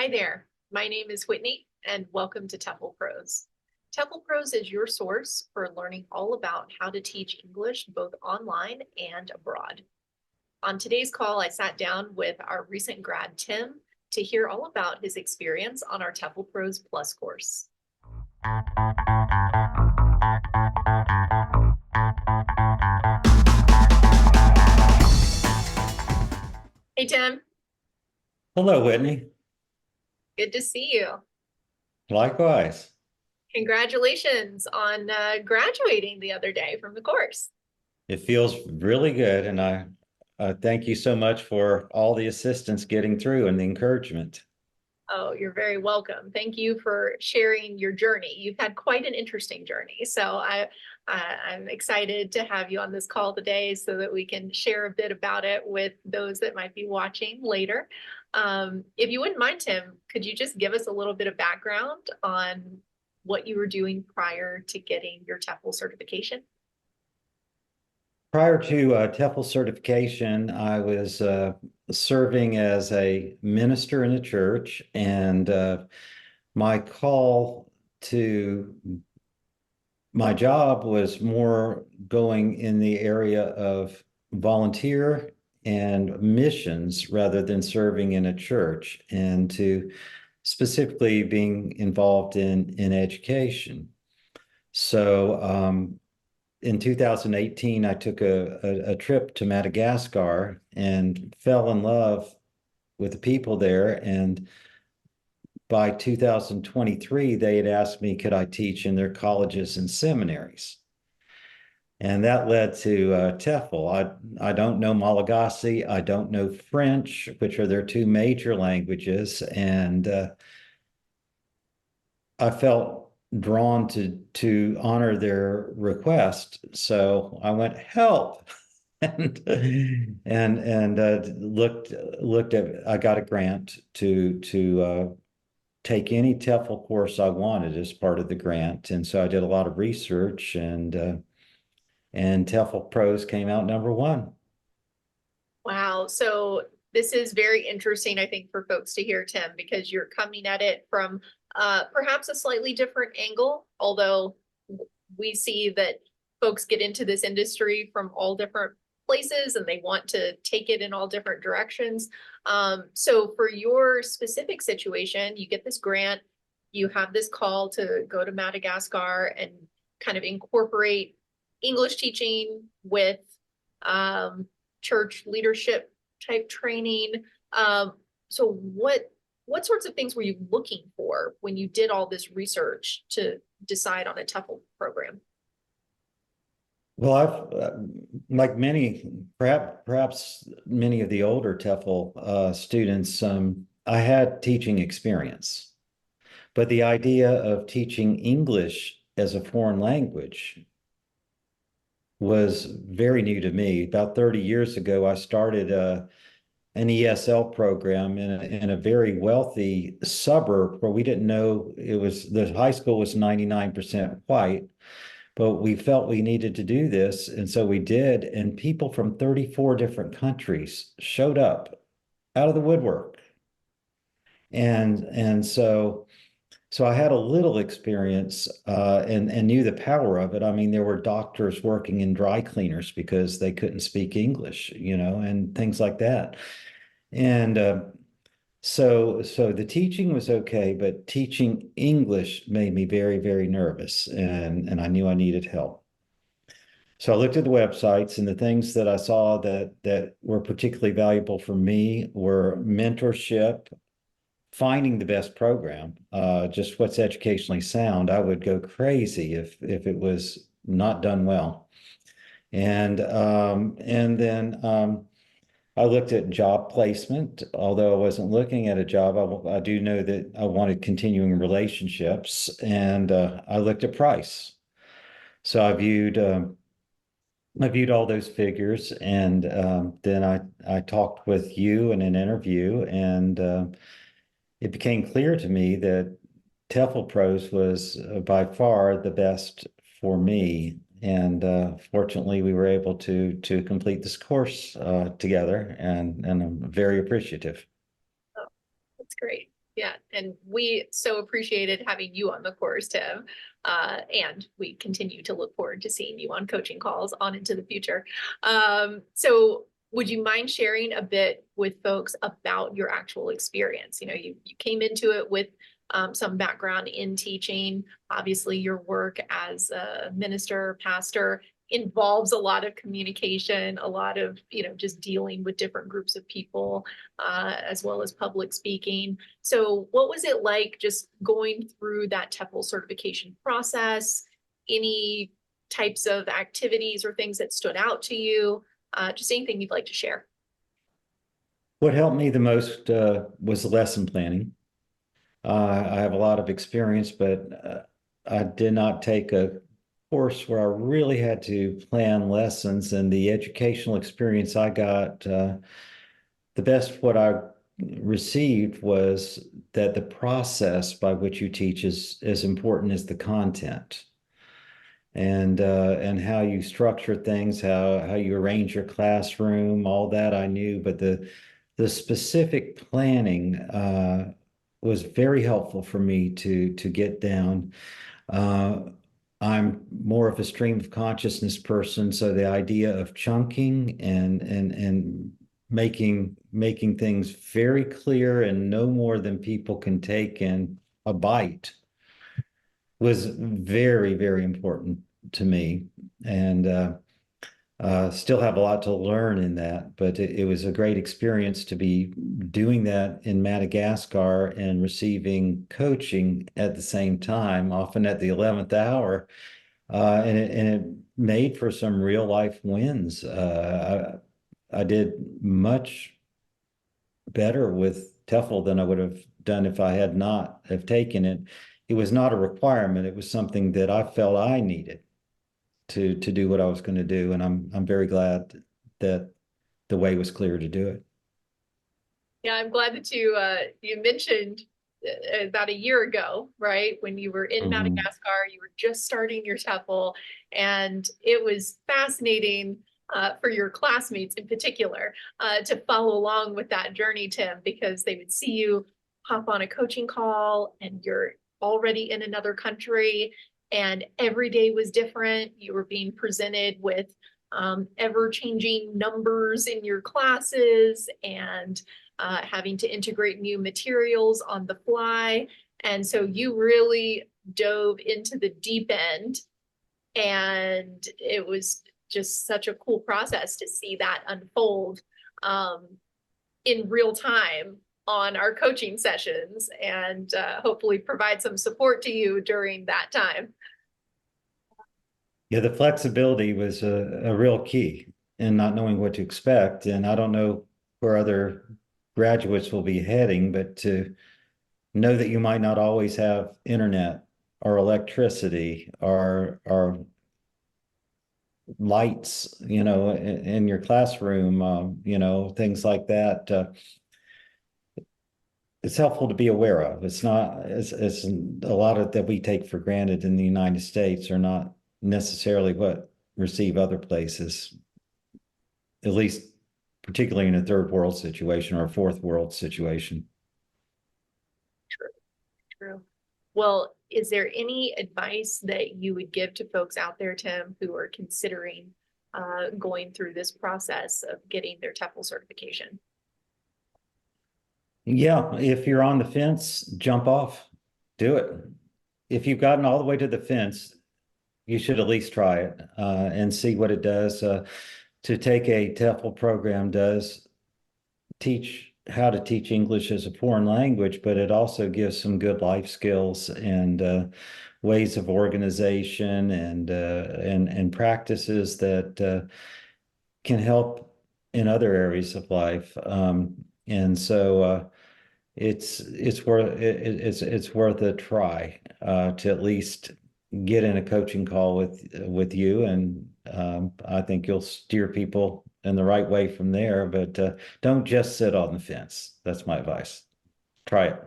Hi there, my name is Whitney and welcome to TEFL Pros. TEFL Pros is your source for learning all about how to teach English both online and abroad. On today's call, I sat down with our recent grad, Tim, to hear all about his experience on our TEFL Pros Plus course. Hey, Tim. Hello, Whitney. Good to see you. Likewise. Congratulations on graduating the other day from the course. It feels really good, and I thank you so much for all the assistance getting through and the encouragement. Oh, you're very welcome. Thank you for sharing your journey. You've had quite an interesting journey. I'm excited to have you on this call today so that we can share a bit about it with those that might be watching later. If you wouldn't mind, Tim, could you just give us a little bit of background on what you were doing prior to getting your TEFL certification? Prior to TEFL certification, I was serving as a minister in a church, and my call to my job was more going in the area of volunteer and missions rather than serving in a church, and to specifically being involved in education. So in 2018, I took a trip to Madagascar and fell in love with the people there. And by 2023, they had asked me, could I teach in their colleges and seminaries? And that led to TEFL. I don't know Malagasy. I don't know French, which are their two major languages. And I felt drawn to honor their request. So I went, help. And looked at, I got a grant to take any TEFL course I wanted as part of the grant. And so I did a lot of research, and TEFL Pros came out number one. Wow. So this is very interesting, I think, for folks to hear, Tim, because you're coming at it from perhaps a slightly different angle, although we see that folks get into this industry from all different places and they want to take it in all different directions. So for your specific situation, you get this grant, you have this call to go to Madagascar and kind of incorporate English teaching with church leadership type training. So what sorts of things were you looking for when you did all this research to decide on a TEFL program? Well, I've like many, perhaps many of the older TEFL students, I had teaching experience, but the idea of teaching English as a foreign language was very new to me. About 30 years ago, I started an ESL program in a very wealthy suburb where we didn't know it was, the high school was 99% white, but we felt we needed to do this. And so we did. And people from 34 different countries showed up out of the woodwork. And so I had a little experience and knew the power of it. I mean, there were doctors working in dry cleaners because they couldn't speak English, and things like that. And so the teaching was okay, but teaching English made me very, very nervous, and I knew I needed help. So I looked at the websites, and the things that I saw that were particularly valuable for me were mentorship, finding the best program, just what's educationally sound. I would go crazy if it was not done well. And then I looked at job placement. Although I wasn't looking at a job, I do know that I wanted continuing relationships, and I looked at price. So I viewed all those figures, and then I talked with you in an interview, and it became clear to me that TEFL Pros was by far the best for me. And fortunately, we were able to complete this course together, and I'm very appreciative. Oh, that's great. Yeah, and we so appreciated having you on the course, Tim. And we continue to look forward to seeing you on coaching calls on into the future. So would you mind sharing a bit with folks about your actual experience? You know, you came into it with some background in teaching. Obviously, your work as a minister, pastor involves a lot of communication, a lot of, you know, just dealing with different groups of people, as well as public speaking. So what was it like just going through that TEFL certification process? Any types of activities or things that stood out to you? Just anything you'd like to share. What helped me the most was lesson planning. I have a lot of experience, but I did not take a course where I really had to plan lessons, and the educational experience I got, the best what I received was that the process by which you teach is as important as the content. And how you structure things, how you arrange your classroom, all that I knew, but the specific planning was very helpful for me to get down. Uh, I'm more of a stream of consciousness person, so the idea of chunking and making things very clear and no more than people can take in a bite was very, very important to me. And still have a lot to learn in that, but it was a great experience to be doing that in Madagascar and receiving coaching at the same time, often at the 11th hour. And it made for some real life wins. I did much better with TEFL than I would have done if I had not have taken it. It was not a requirement. It was something that I felt I needed to do what I was going to do, and I'm very glad that the way was clear to do it. Yeah, I'm glad that you mentioned about a year ago, right? When you were in Mhm. Madagascar, you were just starting your TEFL, and it was fascinating for your classmates in particular to follow along with that journey, Tim, because they would see you hop on a coaching call and you're already in another country, and every day was different. You were being presented with ever-changing numbers in your classes and having to integrate new materials on the fly. And so you really dove into the deep end. And it was just such a cool process to see that unfold um, in real time on our coaching sessions and hopefully provide some support to you during that time. Yeah, the flexibility was a real key in not knowing what to expect. And I don't know where other graduates will be heading, but to know that you might not always have internet or electricity or lights, in your classroom, things like that. It's helpful to be aware of. It's not, it's a lot of that we take for granted in the United States are not necessarily what receive other places, at least particularly in a third world situation or a fourth world situation. True, true. Well, is there any advice that you would give to folks out there, Tim, who are considering going through this process of getting their TEFL certification? Yeah, if you're on the fence, jump off, do it. If you've gotten all the way to the fence, you should at least try it and see what it does. To take a TEFL program does teach how to teach English as a foreign language, but it also gives some good life skills and ways of organization and practices that can help in other areas of life. And so it's worth a try to at least get in a coaching call with you, and I think you'll steer people in the right way from there. But don't just sit on the fence. That's my advice. Try it.